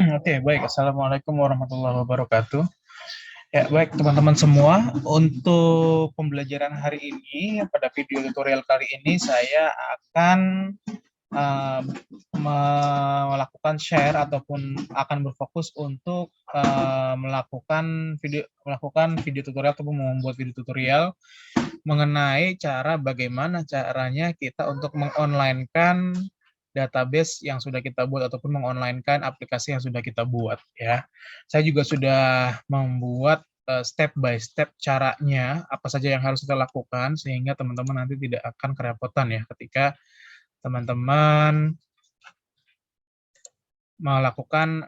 Oke, baik. Assalamualaikum warahmatullahi wabarakatuh. Ya, baik teman-teman semua. Untuk pembelajaran hari ini, pada video tutorial kali ini saya akan eh, melakukan share ataupun akan berfokus untuk melakukan video tutorial ataupun membuat video tutorial mengenai bagaimana caranya kita untuk mengonlinekan database yang sudah kita buat ataupun mengonlinekan aplikasi yang sudah kita buat ya. Saya juga sudah membuat step by step caranya apa saja yang harus kita lakukan sehingga teman-teman nanti tidak akan kerepotan ya ketika teman-teman melakukan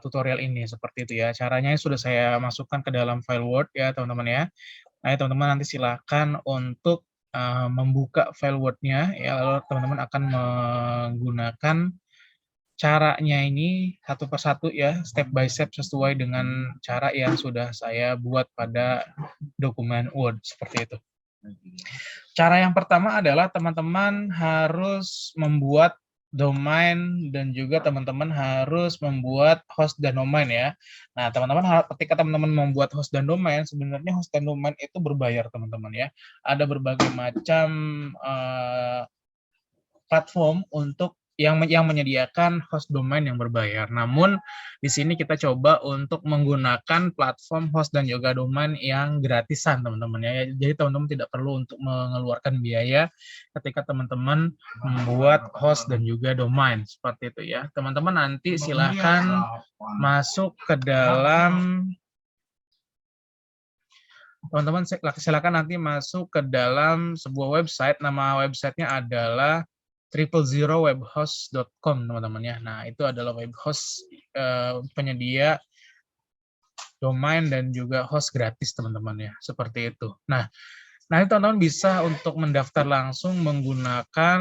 tutorial ini seperti itu ya. Caranya sudah saya masukkan ke dalam file Word ya teman-teman ya. Nah, teman-teman nanti silakan untuk membuka file Word-nya ya, lalu teman-teman akan menggunakan caranya ini satu persatu ya, step by step sesuai dengan cara yang sudah saya buat pada dokumen Word seperti itu. Cara yang pertama adalah teman-teman harus membuat domain dan juga teman-teman harus membuat host dan domain ya. Nah, teman-teman ketika teman-teman membuat host dan domain, sebenarnya host dan domain itu berbayar teman-teman ya. Ada berbagai macam platform untuk yang menyediakan host domain yang berbayar. Namun di sini kita coba untuk menggunakan platform host dan juga domain yang gratisan teman-teman ya. Jadi teman-teman tidak perlu untuk mengeluarkan biaya ketika teman-teman membuat host dan juga domain seperti itu ya. Teman-teman nanti silakan masuk ke dalam teman-teman silakan nanti masuk ke dalam sebuah website. Nama websitenya adalah triplezerowebhost.com teman-teman ya. Nah, itu adalah web host penyedia domain dan juga host gratis teman-teman ya. Seperti itu. Nah, nanti teman-teman bisa untuk mendaftar langsung menggunakan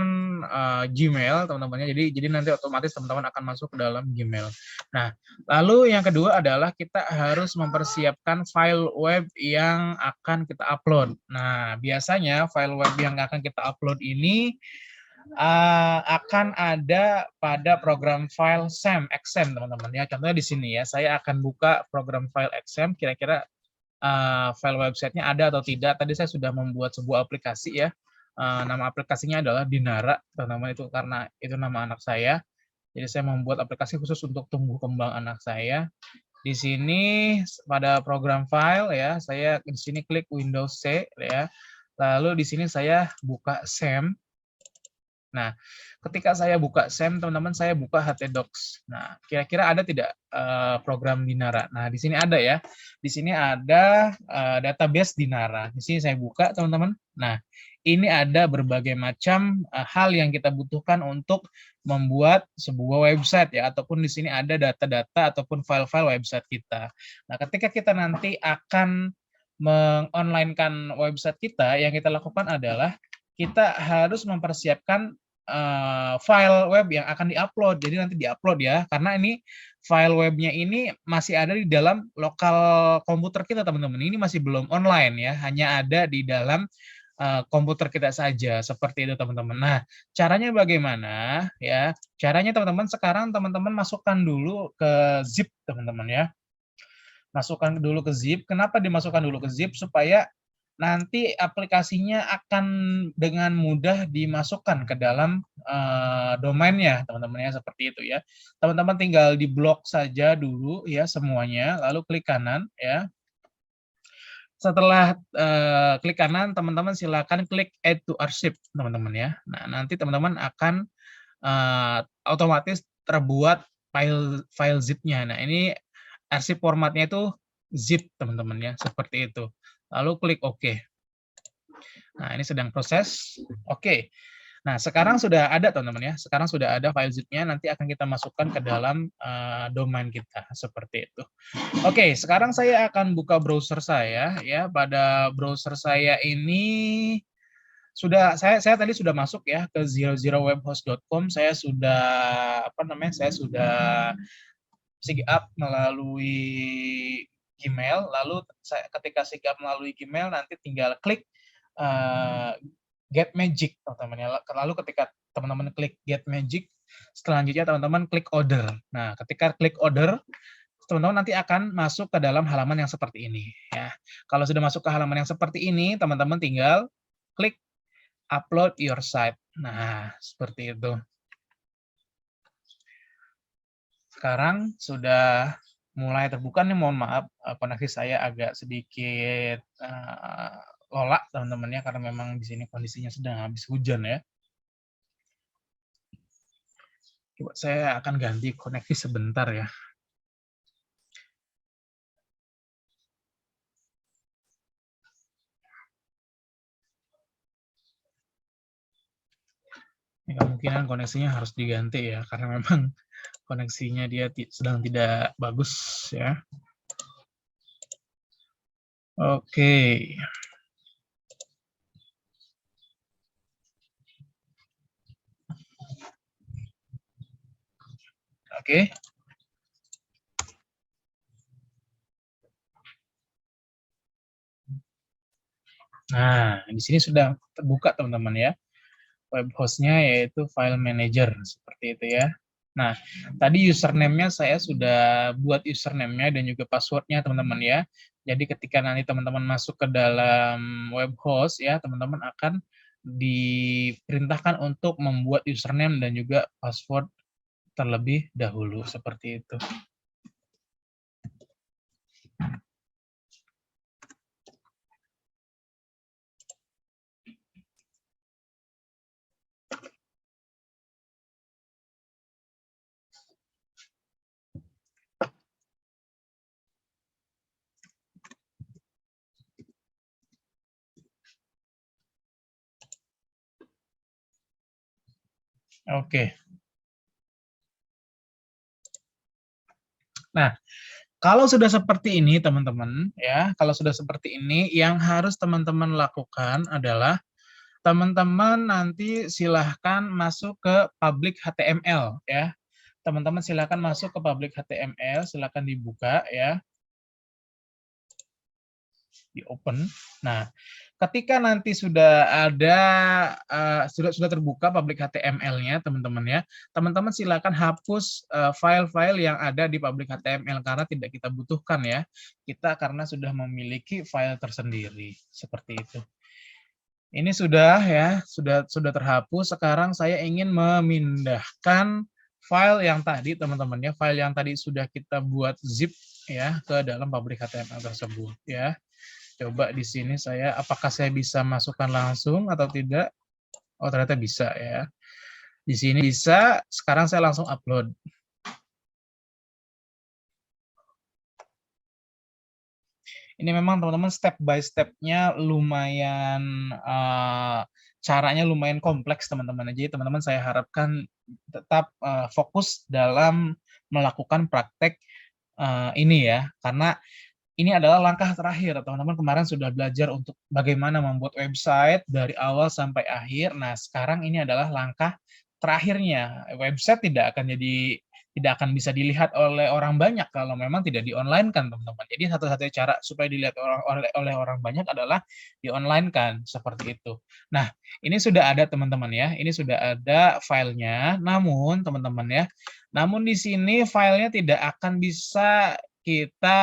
Gmail teman-teman ya. Jadi nanti otomatis teman-teman akan masuk ke dalam Gmail. Nah, lalu yang kedua adalah kita harus mempersiapkan file web yang akan kita upload. Nah, biasanya file web yang akan kita upload ini akan ada pada program file XAMPP teman-teman ya. Contohnya di sini ya, saya akan buka program file XAMPP kira-kira file websitenya ada atau tidak. Tadi saya sudah membuat sebuah aplikasi ya. Nama aplikasinya adalah Dinara, teman-teman, itu karena itu nama anak saya. Jadi saya membuat aplikasi khusus untuk tumbuh kembang anak saya. Di sini pada program file ya, saya di sini klik Windows C ya. Lalu di sini saya buka XAMPP. Nah, ketika saya buka XAMPP, teman-teman, saya buka htdocs. Nah, kira-kira ada tidak program Dinara? Nah, di sini ada ya. Di sini ada database Dinara. Di sini saya buka, teman-teman. Nah, ini ada berbagai macam hal yang kita butuhkan untuk membuat sebuah website ya, ataupun di sini ada data-data ataupun file-file website kita. Nah, ketika kita nanti akan mengonlinekan website kita, yang kita lakukan adalah kita harus mempersiapkan file web yang akan diupload. Jadi nanti diupload ya, karena ini file webnya ini masih ada di dalam lokal komputer kita teman-teman. Ini masih belum online ya, hanya ada di dalam komputer kita saja seperti itu teman-teman. Nah, caranya bagaimana ya? Caranya teman-teman sekarang teman-teman masukkan dulu ke zip teman-teman ya. Masukkan dulu ke zip. Kenapa dimasukkan dulu ke zip? Supaya nanti aplikasinya akan dengan mudah dimasukkan ke dalam domainnya, teman-teman ya, seperti itu ya. Teman-teman tinggal di blok saja dulu ya semuanya, lalu klik kanan ya. Setelah klik kanan, teman-teman silakan klik Add to Archive, teman-teman ya. Nah, nanti teman-teman akan otomatis terbuat file zip-nya. Nah, ini arsip formatnya itu zip, teman-teman ya, seperti itu. Lalu klik OK. Nah, ini sedang proses. Oke. Nah, sekarang sudah ada, teman-teman ya. Sekarang sudah ada file zip-nya, nanti akan kita masukkan ke dalam domain kita, seperti itu. Oke, sekarang saya akan buka browser saya ya. Pada browser saya ini saya tadi sudah masuk ya ke 00webhost.com. Saya sudah saya sudah sign up melalui Gmail. Lalu ketika sign up melalui Gmail nanti tinggal klik Get Magic teman-teman ya. Lalu ketika teman-teman klik Get Magic, Selanjutnya teman-teman klik order. Nah, ketika klik order, teman-teman nanti akan masuk ke dalam halaman yang seperti ini ya. Kalau sudah masuk ke halaman yang seperti ini, teman-teman tinggal klik upload your site. Nah, seperti itu. Sekarang sudah mulai terbuka nih, mohon maaf koneksi saya agak sedikit lola teman-teman ya, karena memang di sini kondisinya sedang habis hujan ya. Coba saya akan ganti koneksi sebentar ya. Ini kemungkinan koneksinya harus diganti ya, karena memang koneksinya dia sedang tidak bagus ya. Oke. Oke. Nah, di sini sudah terbuka teman-teman ya. Web host-nya yaitu file manager seperti itu ya. Nah, tadi username-nya saya sudah buat username-nya dan juga password-nya teman-teman ya. Jadi ketika nanti teman-teman masuk ke dalam web host ya, teman-teman akan diperintahkan untuk membuat username dan juga password terlebih dahulu seperti itu. Oke. Nah, kalau sudah seperti ini teman-teman ya, kalau sudah seperti ini yang harus teman-teman lakukan adalah teman-teman nanti silahkan masuk ke public HTML ya. Teman-teman silahkan masuk ke public HTML, silahkan dibuka ya. Di open. Nah, ketika nanti sudah ada sudah terbuka public HTML-nya teman-teman ya, teman-teman silakan hapus file-file yang ada di public HTML karena tidak kita butuhkan ya. Kita karena sudah memiliki file tersendiri seperti itu. Ini sudah ya, sudah terhapus. Sekarang saya ingin memindahkan file yang tadi teman-teman ya, file yang tadi sudah kita buat zip ya ke dalam public HTML tersebut ya. Coba di sini apakah saya bisa masukkan langsung atau tidak? Oh, ternyata bisa ya. Di sini bisa, sekarang saya langsung upload. Ini memang teman-teman step by step-nya lumayan, caranya lumayan kompleks teman-teman. Jadi teman-teman saya harapkan tetap fokus dalam melakukan praktek ini ya, karena ini adalah langkah terakhir. Teman-teman kemarin sudah belajar untuk bagaimana membuat website dari awal sampai akhir. Nah, sekarang ini adalah langkah terakhirnya. Website tidak akan bisa dilihat oleh orang banyak kalau memang tidak di-online kan, teman-teman. Jadi satu-satunya cara supaya dilihat oleh orang banyak adalah di-online kan, seperti itu. Nah, ini sudah ada teman-teman ya. Ini sudah ada filenya. Namun teman-teman ya, namun di sini filenya tidak akan bisa kita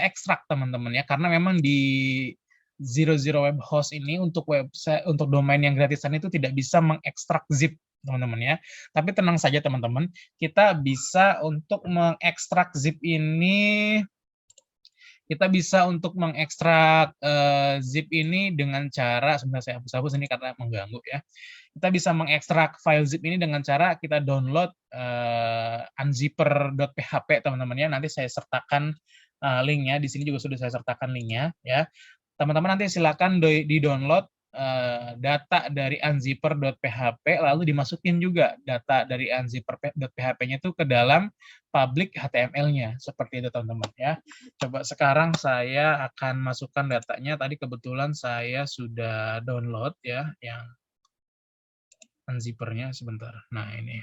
ekstrak teman-teman ya, karena memang di Zero Web Host ini untuk website, untuk domain yang gratisan itu tidak bisa mengekstrak zip teman-teman ya. Tapi tenang saja teman-teman, kita bisa untuk mengekstrak zip ini, kita bisa untuk mengekstrak zip ini dengan cara, sebentar saya hapus ini karena mengganggu ya. Kita bisa mengekstrak file zip ini dengan cara kita download unzipper.php teman-teman ya. Nanti saya sertakan linknya, di sini juga sudah saya sertakan linknya ya. Teman-teman nanti silakan di-download data dari unzipper.php, lalu dimasukin juga data dari unzipper.php-nya itu ke dalam public HTML-nya, seperti itu teman-teman ya. Coba sekarang saya akan masukkan datanya, tadi kebetulan saya sudah download ya, yang unzipper-nya sebentar. Nah ini,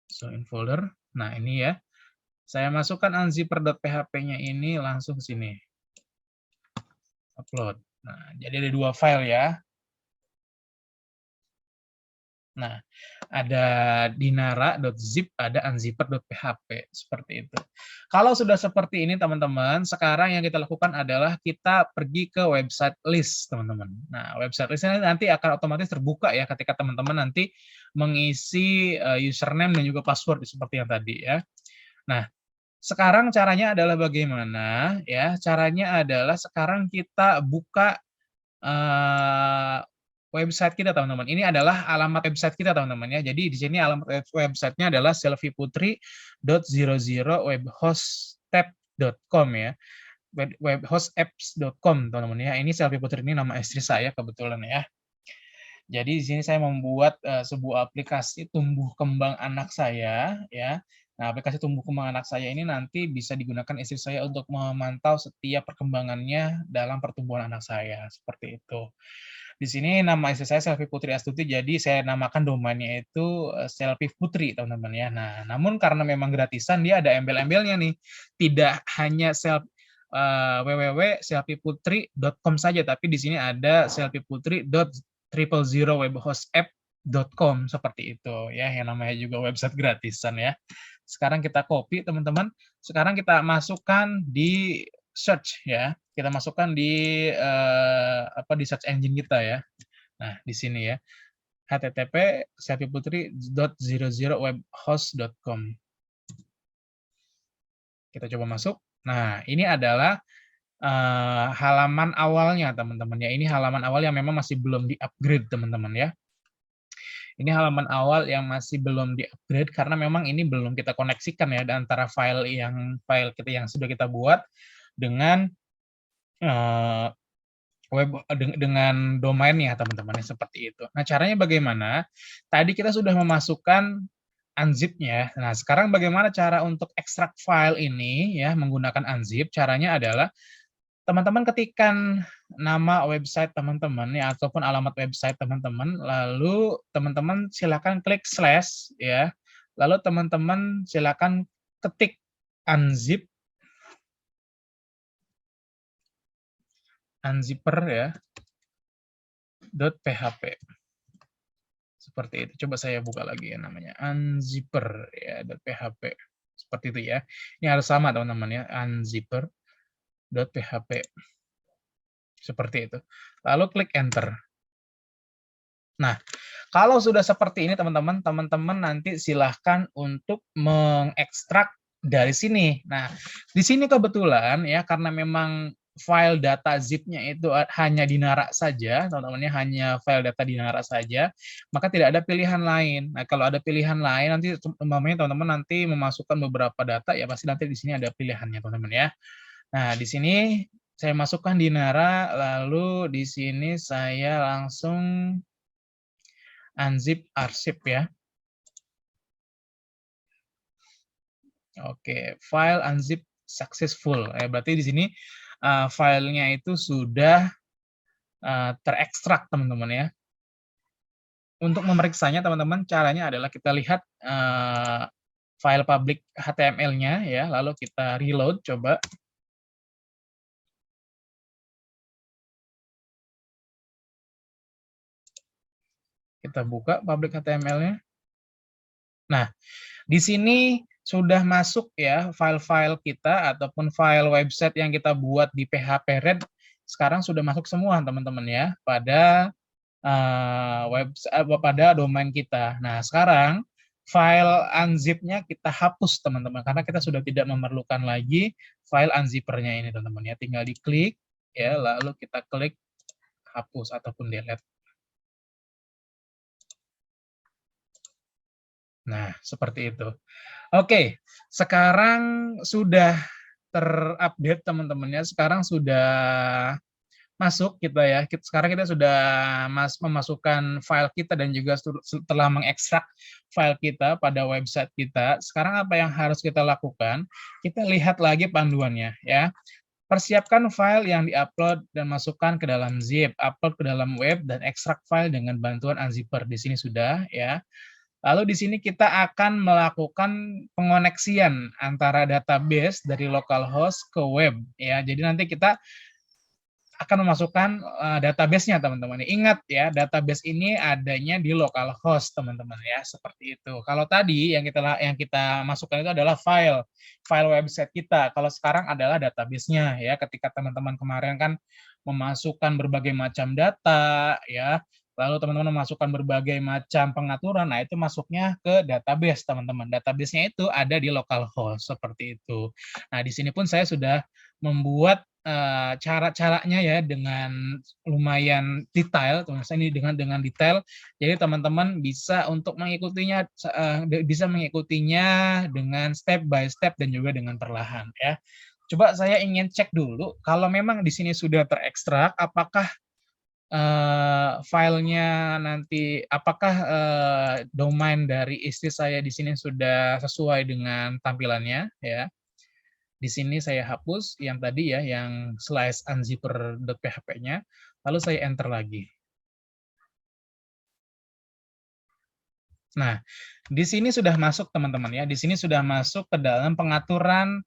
so in folder, nah ini ya, saya masukkan unzipper.php-nya ini langsung sini. Upload. Nah, jadi ada 2 file ya. Nah, ada dinara.zip, ada unzipper.php, seperti itu. Kalau sudah seperti ini teman-teman, sekarang yang kita lakukan adalah kita pergi ke website list, teman-teman. Nah, website list ini nanti akan otomatis terbuka ya ketika teman-teman nanti mengisi username dan juga password seperti yang tadi ya. Nah, sekarang caranya adalah bagaimana ya? Caranya adalah sekarang kita buka website kita, teman-teman. Ini adalah alamat website kita, teman-teman ya. Jadi di sini alamat websitenya adalah selvieputri.00webhostab.com ya. Webhostapps.com, teman-teman ya. Ini Selvi Putri ini nama istri saya kebetulan ya. Jadi di sini saya membuat sebuah aplikasi tumbuh kembang anak saya ya. Nah, aplikasi tumbuh kembang anak saya ini nanti bisa digunakan istri saya untuk memantau setiap perkembangannya dalam pertumbuhan anak saya, seperti itu. Di sini nama istri saya Selvi Putri Astuti, jadi saya namakan domainnya itu Selvi Putri, teman-teman ya. Nah, namun karena memang gratisan, dia ada embel-embelnya nih. Tidak hanya www.selviputri.com saja, tapi di sini ada selviputri.000webhostapp.com seperti itu ya, yang namanya juga website gratisan ya. Sekarang kita copy, teman-teman. Sekarang kita masukkan di search ya. Kita masukkan di di search engine kita ya. Nah, di sini ya. http://selfiputri.00webhost.com. Kita coba masuk. Nah, ini adalah halaman awalnya, teman-teman ya. Ini halaman awal yang memang masih belum di-upgrade, teman-teman ya. Ini halaman awal yang masih belum di-upgrade karena memang ini belum kita koneksikan ya antara file kita yang sudah kita buat dengan dengan domainnya, teman-teman, seperti itu. Nah, caranya bagaimana? Tadi kita sudah memasukkan unzip-nya. Nah, sekarang bagaimana cara untuk ekstrak file ini ya menggunakan unzip? Caranya adalah teman-teman ketikkan nama website teman-teman ya ataupun alamat website teman-teman, lalu teman-teman silakan klik slash ya. Lalu teman-teman silakan ketik unzip unzipper ya .php. Seperti itu. Coba saya buka lagi ya namanya unzipper ya .php. Seperti itu ya. Ini harus sama teman-teman ya, unzipper.php. Seperti itu. Lalu klik enter. Nah, kalau sudah seperti ini teman-teman, teman-teman nanti silahkan untuk mengekstrak dari sini. Nah, di sini kebetulan ya karena memang file data zip-nya itu hanya dinara saja, teman-teman, hanya file data dinara saja, maka tidak ada pilihan lain. Nah, kalau ada pilihan lain nanti umpamanya teman-teman nanti memasukkan beberapa data ya pasti nanti di sini ada pilihannya, teman-teman ya. Nah, di sini saya masukkan dinara, lalu di sini saya langsung unzip arsip ya. Oke, file unzip successful. Berarti di sini filenya itu sudah terekstrak, teman-teman ya. Untuk memeriksanya, teman-teman, caranya adalah kita lihat file public HTML-nya ya, lalu kita reload coba. Kita buka public HTML-nya. Nah, di sini sudah masuk ya file-file kita ataupun file website yang kita buat di PHP Red sekarang sudah masuk semua, teman-teman ya, pada pada domain kita. Nah, sekarang file unzip-nya kita hapus, teman-teman, karena kita sudah tidak memerlukan lagi file unzipper-nya ini, teman-teman ya. Tinggal diklik ya, lalu kita klik hapus ataupun delete. Nah, seperti itu. Oke, sekarang sudah terupdate teman-teman ya. Sekarang sudah masuk kita ya. Sekarang kita sudah memasukkan file kita dan juga setelah mengekstrak file kita pada website kita. Sekarang apa yang harus kita lakukan? Kita lihat lagi panduannya ya. Persiapkan file yang diupload dan masukkan ke dalam zip, upload ke dalam web dan ekstrak file dengan bantuan unzipper. Di sini sudah ya. Lalu di sini kita akan melakukan pengoneksian antara database dari localhost ke web ya. Jadi nanti kita akan memasukkan database-nya teman-teman. Ingat ya, database ini adanya di localhost teman-teman ya, seperti itu. Kalau tadi yang kita masukkan itu adalah file website kita. Kalau sekarang adalah database-nya ya. Ketika teman-teman kemarin kan memasukkan berbagai macam data ya, lalu teman-teman memasukkan berbagai macam pengaturan, nah itu masuknya ke database teman-teman. Database-nya itu ada di localhost seperti itu. Nah di sini pun saya sudah membuat cara-caranya ya dengan lumayan detail, ini dengan detail. Jadi teman-teman bisa untuk mengikutinya dengan step by step dan juga dengan perlahan ya. Coba saya ingin cek dulu kalau memang di sini sudah terekstrak, apakah filenya nanti apakah domain dari istri saya di sini sudah sesuai dengan tampilannya ya. Di sini saya hapus yang tadi ya, yang slice unzipper.php-nya, lalu saya enter lagi. Nah, di sini sudah masuk teman-teman ya, di sini sudah masuk ke dalam pengaturan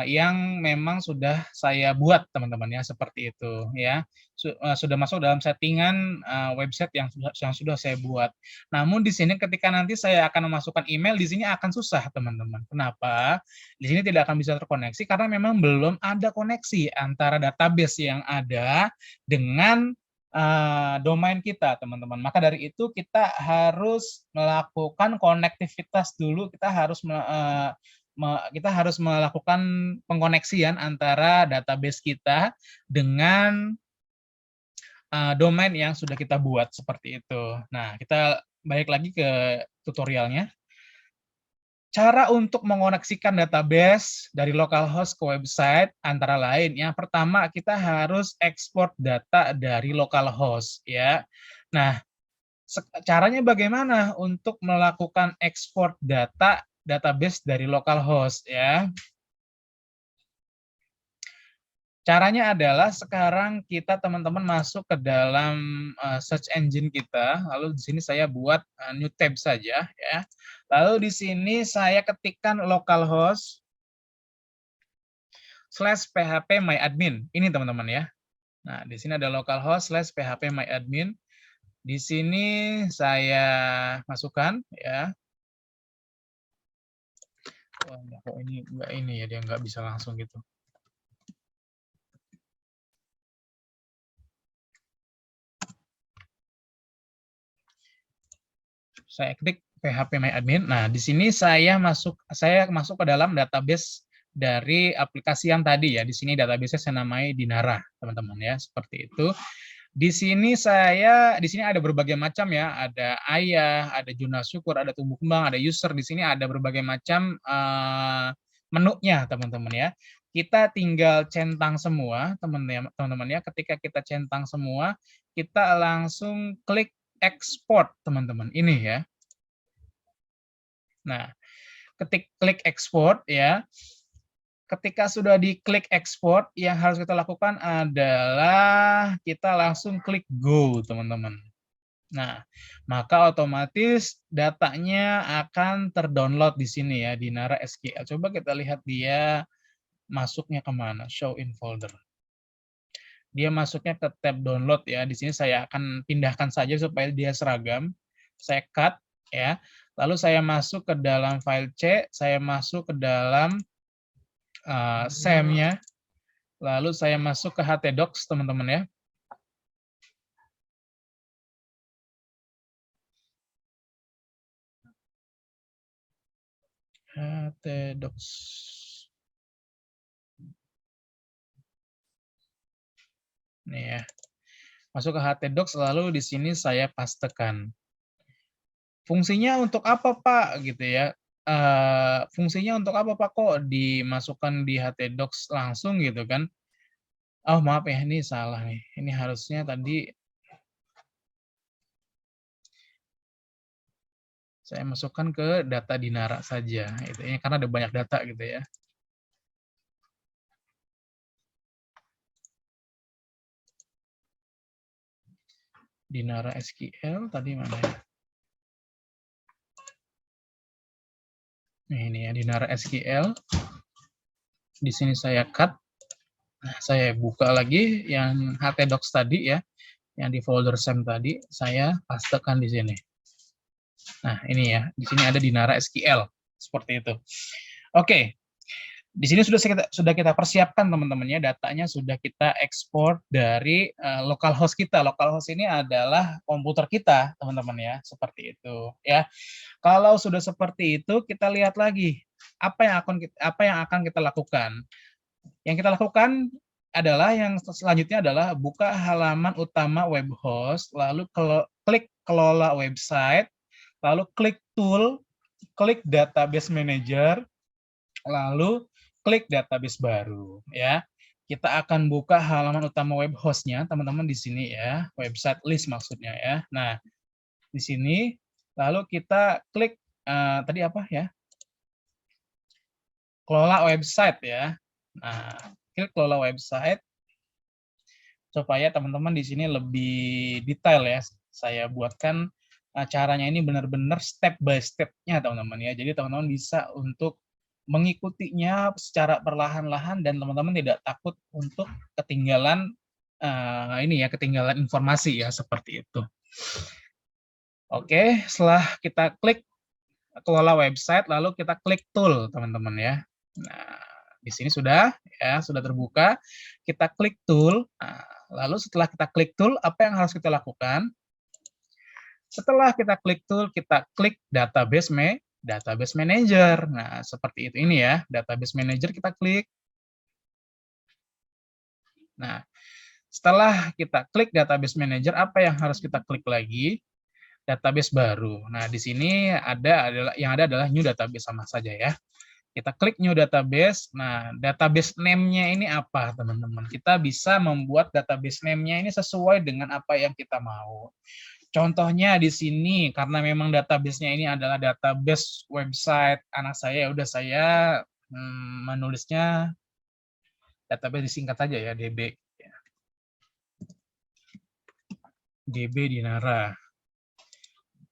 yang memang sudah saya buat teman-teman ya, seperti itu ya. Sudah masuk dalam settingan website yang sudah saya buat. Namun di sini ketika nanti saya akan memasukkan email, di sini akan susah teman-teman. Kenapa? Di sini tidak akan bisa terkoneksi karena memang belum ada koneksi antara database yang ada dengan domain kita teman-teman. Maka dari itu kita harus melakukan konektivitas dulu, kita harus melakukan pengkoneksian antara database kita dengan domain yang sudah kita buat seperti itu. Nah, kita balik lagi ke tutorialnya. Cara untuk mengoneksikan database dari localhost ke website antara lain, yang pertama kita harus ekspor data dari localhost ya. Nah, caranya bagaimana untuk melakukan ekspor database dari localhost ya? Caranya adalah sekarang kita teman-teman masuk ke dalam search engine kita, lalu di sini saya buat new tab saja ya. Lalu di sini saya ketikkan localhost /phpMyAdmin. Ini teman-teman ya. Nah, di sini ada localhost /phpMyAdmin. Di sini saya masukkan ya. Oh, ini enggak ini ya, dia nggak bisa langsung gitu. Saya klik phpMyAdmin. Nah, di sini saya masuk ke dalam database dari aplikasi yang tadi ya. Di sini database saya namai Dinara, teman-teman ya, seperti itu. Di sini ada berbagai macam ya, ada ayah, ada jurnal syukur, ada tumbuh kembang, ada user. Di sini ada berbagai macam menunya, teman-teman ya. Kita tinggal centang semua, teman-teman ya. Ketika kita centang semua, kita langsung klik export, teman-teman. Ini ya. Nah, klik export ya. Ketika sudah diklik export, yang harus kita lakukan adalah kita langsung klik go, teman-teman. Nah, maka otomatis datanya akan terdownload di sini ya, di Nara SQL. Coba kita lihat dia masuknya kemana, show in folder. Dia masuknya ke tab download ya. Di sini saya akan pindahkan saja supaya dia seragam. Saya cut ya. Lalu saya masuk ke dalam file C, saya masuk ke dalam SAM-nya, lalu saya masuk ke htdocs, teman-teman ya. htdocs. Nih ya. Masuk ke htdocs, lalu di sini saya pastekan. Fungsinya untuk apa, Pak? Gitu ya. Fungsinya untuk apa, Pak? Kok dimasukkan di htdocs langsung gitu kan? Oh, maaf ya, ini salah nih. Ini harusnya tadi saya masukkan ke data Dinara saja. Gitu ya, karena ada banyak data gitu ya. Dinara SQL tadi mana ya? Ini ya, Dinara SQL. Di sini saya cut. Nah, saya buka lagi yang htdocs tadi ya, yang di folder SAM tadi, saya pastekan di sini. Nah, ini ya, di sini ada Dinara SQL, seperti itu. Oke, di sini sudah kita persiapkan teman-teman ya, datanya sudah kita ekspor dari localhost kita. Localhost ini adalah komputer kita, teman-teman ya, seperti itu ya. Kalau sudah seperti itu, kita lihat lagi apa yang akan kita lakukan. Yang kita lakukan adalah yang selanjutnya adalah buka halaman utama web host, lalu klik kelola website, lalu klik tool, klik database manager, lalu klik database baru ya. Kita akan buka halaman utama web hostnya, teman-teman di sini ya, website list maksudnya ya. Nah, di sini lalu kita klik tadi apa ya? Kelola website ya. Nah, klik kelola website supaya teman-teman di sini lebih detail ya. Saya buatkan caranya ini benar-benar step by step-nya teman-teman ya. Jadi teman-teman bisa untuk mengikutinya secara perlahan-lahan dan teman-teman tidak takut untuk ketinggalan ketinggalan informasi ya seperti itu. Oke, setelah kita klik kelola website lalu kita klik tool teman-teman ya. Nah, di sini sudah terbuka. Kita klik tool. Nah, lalu setelah kita klik tool, apa yang harus kita lakukan? Setelah kita klik tool, kita klik database manager. Nah, seperti itu ini ya, database manager kita klik. Nah, setelah kita klik database manager, apa yang harus kita klik lagi? Database baru. Nah, di sini yang ada adalah new database sama saja ya. Kita klik new database. Nah, database name-nya ini apa, teman-teman? Kita bisa membuat database name-nya ini sesuai dengan apa yang kita mau. Contohnya di sini, karena memang database-nya ini adalah database website anak saya, udah saya menulisnya database disingkat saja ya, DB. DB Dinara.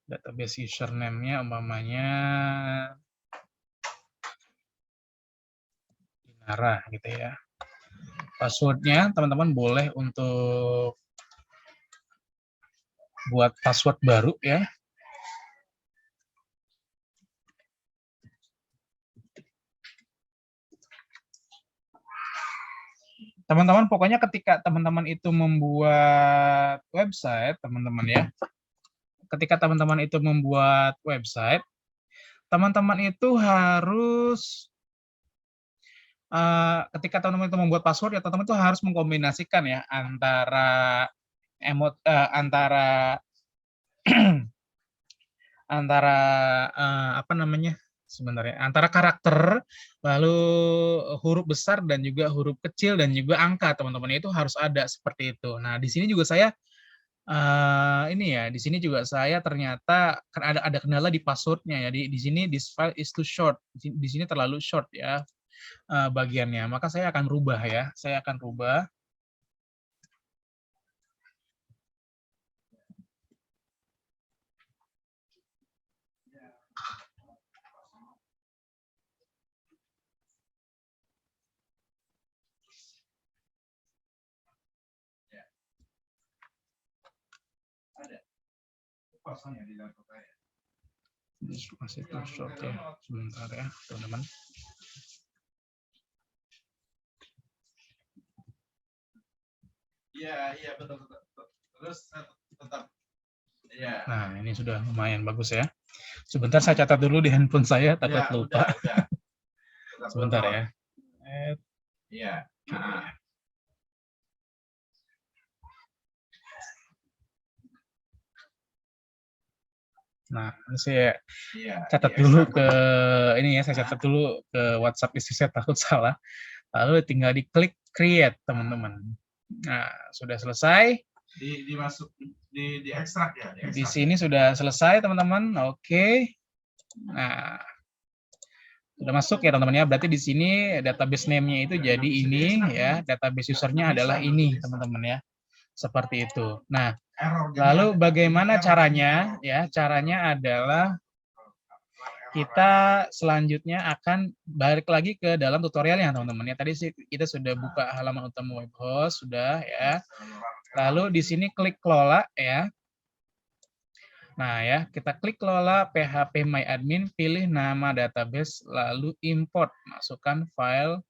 Database username-nya umpamanya Dinara gitu ya. Password-nya teman-teman boleh untuk buat password baru ya. Teman-teman pokoknya ketika teman-teman itu membuat website, teman-teman ya. Ketika teman-teman itu membuat website, teman-teman itu harus ketika teman-teman itu membuat password ya teman-teman itu harus mengkombinasikan ya antara antara karakter, lalu huruf besar dan juga huruf kecil dan juga angka teman-teman itu harus ada seperti itu. Nah di sini juga saya di sini juga saya ternyata kan ada kendala di passwordnya ya. Di sini this file is too short. Di sini terlalu short ya bagiannya. Maka saya akan rubah ya. Saya akan rubah. Masih too short ya. Sebentar ya, teman-teman. Iya, betul. Terus tetap. Ya. Nah, ini sudah lumayan bagus ya. Sebentar saya catat dulu di handphone saya, takut lupa. Udah. Sebentar ya. Iya. Nah, ini saya catat dulu saya catat dulu ke WhatsApp istri saya, takut salah. Lalu tinggal diklik create, teman-teman. Nah, sudah selesai. Di ekstrak ya. Di sini sudah selesai, teman-teman. Oke. Nah, sudah masuk ya, teman-teman ya. Berarti di sini database name-nya itu jadi ini ya. Database user-nya adalah ini, teman-teman ya. Seperti itu. Nah, lalu bagaimana caranya? Ya, caranya adalah kita selanjutnya akan balik lagi ke dalam tutorialnya teman-teman ya. Tadi sih kita sudah buka halaman utama web host sudah ya. Lalu di sini klik kelola ya. Nah ya, kita klik kelola PHP My Admin, pilih nama database, lalu import, masukkan file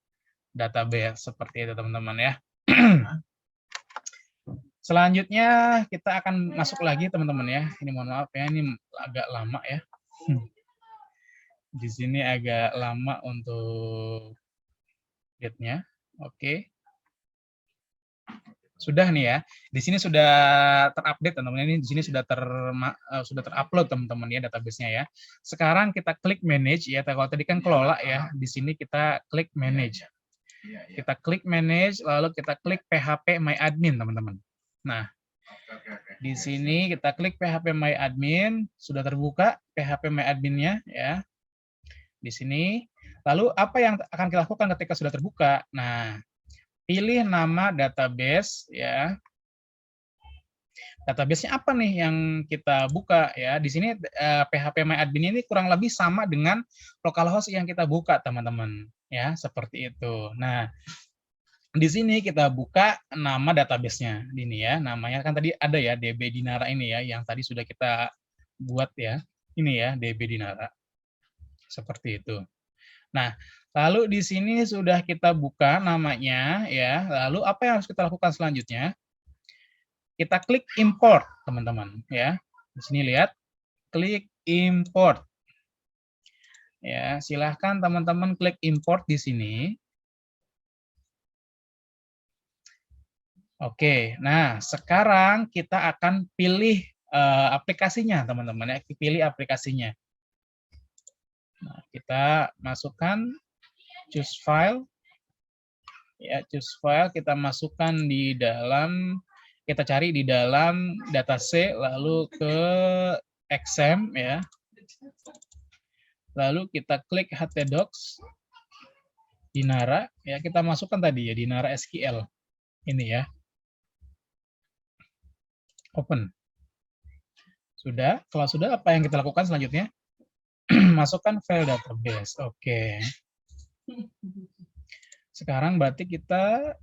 database seperti itu teman-teman ya. Selanjutnya kita akan masuk lagi teman-teman ya. Ini mohon maaf ya, ini agak lama ya. Di sini agak lama untuk get-nya. Oke. Sudah nih ya. Di sini sudah terupdate teman-teman. Ini di sini sudah terupload teman-teman ya database-nya ya. Sekarang kita klik manage ya. Kalau tadi kan kelola ya. Di sini kita klik manage. Kita klik manage lalu kita klik PHP My Admin teman-teman. Nah, di sini kita klik PHP My Admin, sudah terbuka PHP My Admin-nya ya. Di sini. Lalu apa yang akan kita lakukan ketika sudah terbuka? Nah, pilih nama database ya. Database-nya apa nih yang kita buka ya? Di sini PHP My Admin ini kurang lebih sama dengan localhost yang kita buka, teman-teman. Ya, seperti itu. Nah, di sini kita buka nama database-nya. Ini ya, namanya kan tadi ada ya DB Dinara ini ya yang tadi sudah kita buat ya. Ini ya DB Dinara. Seperti itu. Nah, lalu di sini sudah kita buka namanya ya. Lalu apa yang harus kita lakukan selanjutnya? Kita klik import, teman-teman ya. Di sini lihat, klik import. Ya, silahkan teman-teman klik import di sini. Oke, nah sekarang kita akan pilih aplikasinya, teman-teman ya. Pilih aplikasinya. Nah, kita masukkan choose file. Ya, choose file kita masukkan di dalam, kita cari di dalam data C, lalu ke XAMPP ya. Lalu kita klik htdocs Dinara ya, kita masukkan tadi ya Dinara SQL. Ini ya. Open. Sudah, kalau sudah apa yang kita lakukan selanjutnya? Masukkan file database. Oke. Sekarang berarti kita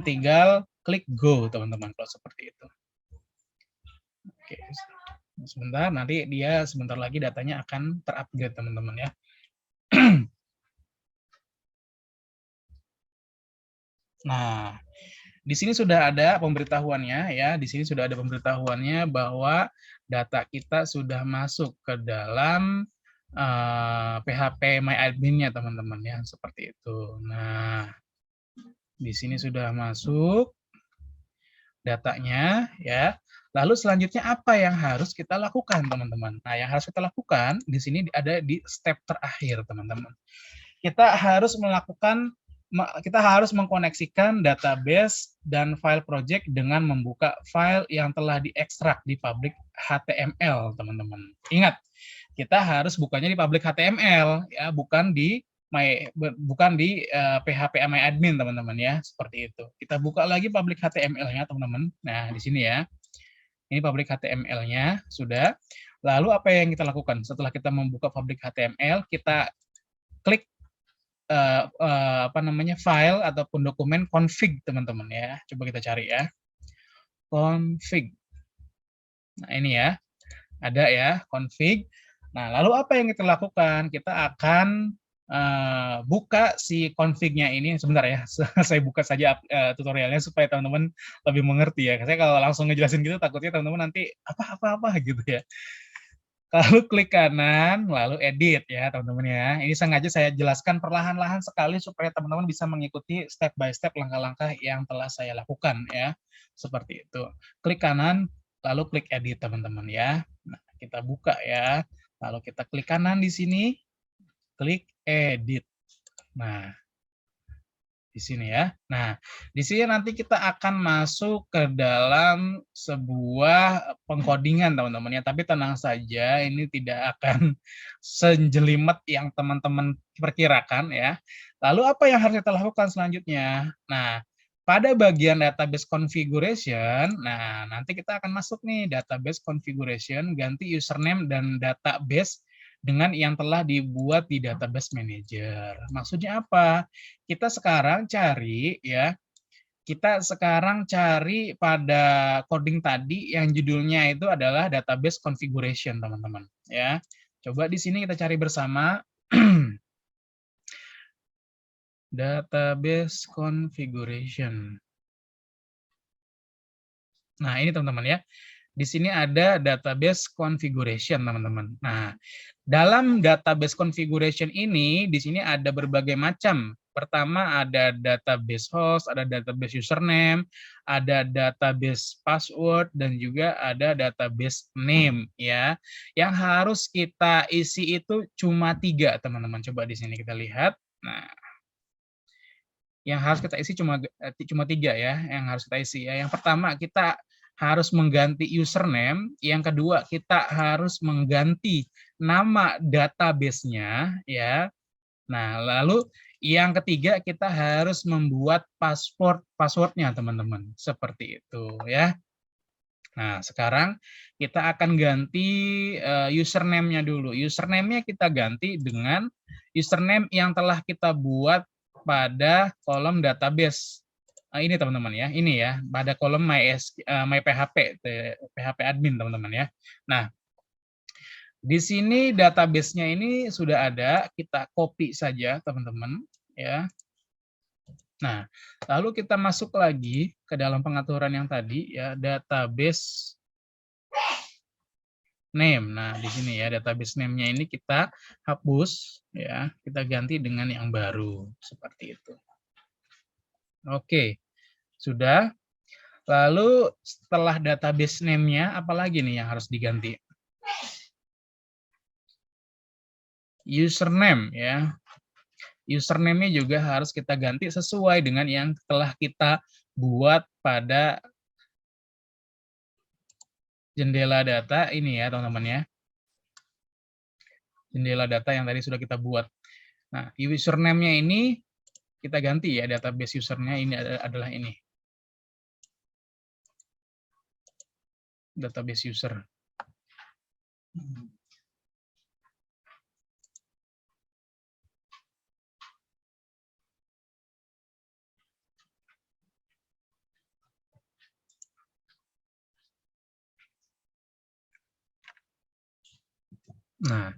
tinggal klik go, teman-teman, kalau seperti itu. Oke. Sebentar, nanti dia sebentar lagi datanya akan terupgrade, teman-teman ya. Nah, di sini sudah ada pemberitahuannya ya. Di sini sudah ada pemberitahuannya bahwa data kita sudah masuk ke dalam PHP My Admin-nya, teman-teman ya, seperti itu. Nah, di sini sudah masuk datanya ya. Lalu selanjutnya apa yang harus kita lakukan, teman-teman? Nah, yang harus kita lakukan di sini ada di step terakhir, teman-teman. Kita harus mengkoneksikan database dan file project dengan membuka file yang telah diekstrak di public HTML, teman-teman. Ingat, kita harus bukanya di public HTML ya, bukan di PHP My Admin, teman-teman ya, seperti itu. Kita buka lagi public HTML-nya, teman-teman. Nah, di sini ya. Ini public HTML-nya sudah. Lalu apa yang kita lakukan? Setelah kita membuka public HTML, kita klik file ataupun dokumen config, teman-teman ya. Coba kita cari ya. Config. Nah, ini ya. Ada ya, config. Nah, lalu apa yang kita lakukan? Kita akan buka si config-nya ini. Sebentar ya, saya buka saja tutorialnya supaya teman-teman lebih mengerti ya. Saya kalau langsung ngejelasin gitu, takutnya teman-teman nanti apa gitu ya. Lalu klik kanan, lalu edit ya teman-teman ya. Ini sengaja saya jelaskan perlahan-lahan sekali supaya teman-teman bisa mengikuti step by step langkah-langkah yang telah saya lakukan ya. Seperti itu. Klik kanan, lalu klik edit teman-teman ya. Nah, kita buka ya. Lalu kita klik kanan di sini, klik edit. Nah, di sini ya. Nah, di sini nanti kita akan masuk ke dalam sebuah pengkodingan, teman-teman ya. Tapi tenang saja, ini tidak akan senjelimet yang teman-teman perkirakan ya. Lalu apa yang harus kita lakukan selanjutnya? Nah, pada bagian database configuration, nah nanti kita akan masuk nih database configuration, ganti username dan database dengan yang telah dibuat di database manager. Maksudnya apa? Kita sekarang cari ya, kita sekarang cari pada coding tadi yang judulnya itu adalah database configuration, teman-teman, ya. Coba di sini kita cari bersama database configuration. Nah, ini teman-teman ya. Di sini ada database configuration, teman-teman. Nah, dalam database configuration ini, di sini ada berbagai macam. Pertama ada database host, ada database username, ada database password, dan juga ada database name, ya. Yang harus kita isi itu cuma 3, teman-teman. Coba di sini kita lihat. Nah, yang harus kita isi cuma 3 ya, yang harus kita isi ya. Yang pertama kita harus mengganti username, yang kedua kita harus mengganti nama database-nya ya. Nah, lalu yang ketiga kita harus membuat password-nya teman-teman. Seperti itu ya. Nah, sekarang kita akan ganti username-nya dulu. Username-nya kita ganti dengan username yang telah kita buat pada kolom database. Ini teman-teman ya, ini ya, pada kolom my PHP, PHP admin teman-teman ya. Nah, di sini database-nya ini sudah ada, kita copy saja teman-teman ya. Nah, lalu kita masuk lagi ke dalam pengaturan yang tadi ya, database name. Nah, di sini ya database name-nya ini kita hapus ya, kita ganti dengan yang baru seperti itu. Oke. Sudah. Lalu setelah database name-nya apalagi nih yang harus diganti? Username ya. Username-nya juga harus kita ganti sesuai dengan yang telah kita buat pada jendela data ini ya, teman-teman ya. Jendela data yang tadi sudah kita buat. Nah, username-nya ini kita ganti ya, database user-nya ini adalah ini. Database user. Nah,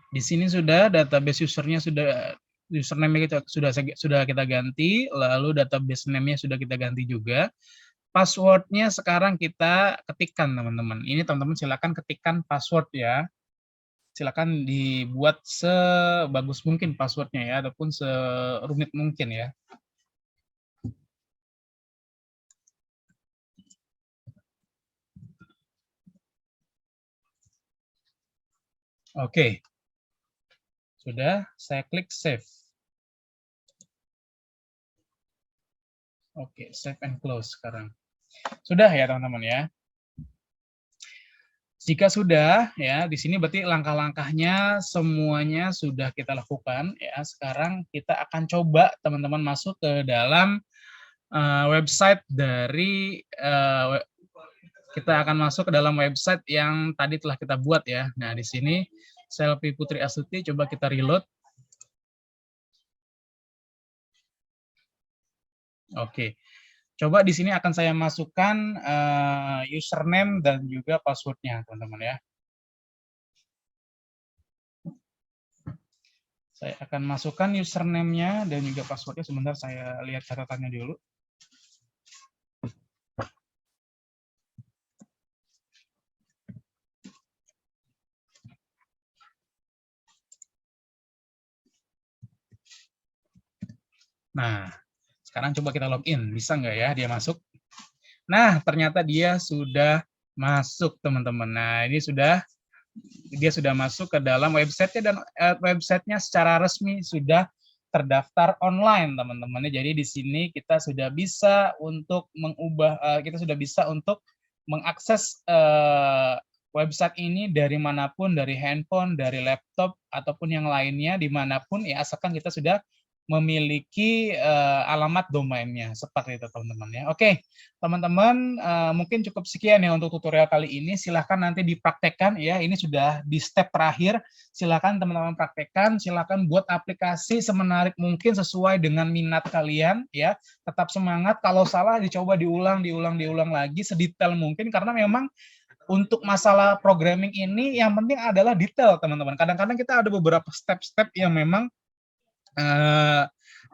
di sini sudah database usernya sudah username kita sudah kita ganti, lalu database name-nya sudah kita ganti juga. Password-nya sekarang kita ketikkan, teman-teman. Ini teman-teman silakan ketikkan password ya. Silakan dibuat sebagus mungkin password-nya ya, ataupun serumit mungkin ya. Oke. Sudah, saya klik save. Oke, save and close sekarang. Sudah ya, teman-teman ya. Jika sudah, ya di sini berarti langkah-langkahnya semuanya sudah kita lakukan. Ya, sekarang kita akan coba teman-teman masuk ke dalam website dari kita akan masuk ke dalam website yang tadi telah kita buat ya. Nah di sini Selvi Putri Astuti, coba kita reload. Oke. Coba di sini akan saya masukkan username dan juga password-nya, teman-teman ya. Saya akan masukkan username-nya dan juga password-nya. Sebentar saya lihat catatannya dulu. Nah, sekarang coba kita login. Bisa nggak ya dia masuk? Nah, ternyata dia sudah masuk, teman-teman. Nah, ini dia sudah masuk ke dalam website-nya dan website-nya secara resmi sudah terdaftar online, teman-teman. Jadi di sini kita sudah bisa untuk kita sudah bisa untuk mengakses website ini dari manapun, dari handphone, dari laptop, ataupun yang lainnya, dimanapun, ya asalkan kita sudah memiliki alamat domainnya seperti itu teman-teman ya. Oke, teman-teman mungkin cukup sekian ya untuk tutorial kali ini. Silahkan nanti dipraktekkan ya. Ini sudah di step terakhir. Silahkan teman-teman praktekkan. Silahkan buat aplikasi semenarik mungkin sesuai dengan minat kalian ya. Tetap semangat. Kalau salah dicoba diulang lagi sedetail mungkin karena memang untuk masalah programming ini yang penting adalah detail teman-teman. Kadang-kadang kita ada beberapa step-step yang memang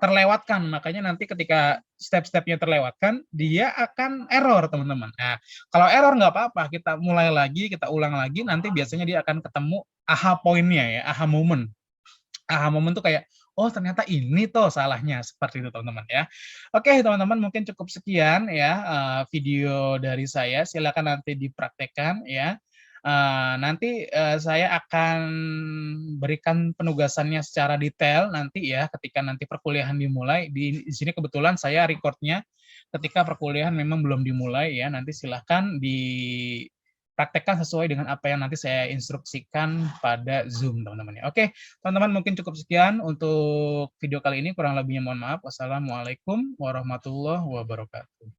terlewatkan, makanya nanti ketika step-stepnya terlewatkan, dia akan error teman-teman. Nah, kalau error nggak apa-apa, kita mulai lagi, kita ulang lagi, nanti biasanya dia akan ketemu aha poinnya ya, aha moment. Aha moment tuh kayak, oh ternyata ini tuh salahnya, seperti itu teman-teman ya. Oke teman-teman, mungkin cukup sekian ya video dari saya, silakan nanti dipraktekkan ya. Nanti saya akan berikan penugasannya secara detail nanti ya ketika nanti perkuliahan dimulai. Di sini kebetulan saya recordnya ketika perkuliahan memang belum dimulai ya. Nanti silahkan dipraktekkan sesuai dengan apa yang nanti saya instruksikan pada Zoom teman-teman ya. Oke teman-teman, mungkin cukup sekian untuk video kali ini. Kurang lebihnya mohon maaf. Wassalamualaikum warahmatullahi wabarakatuh.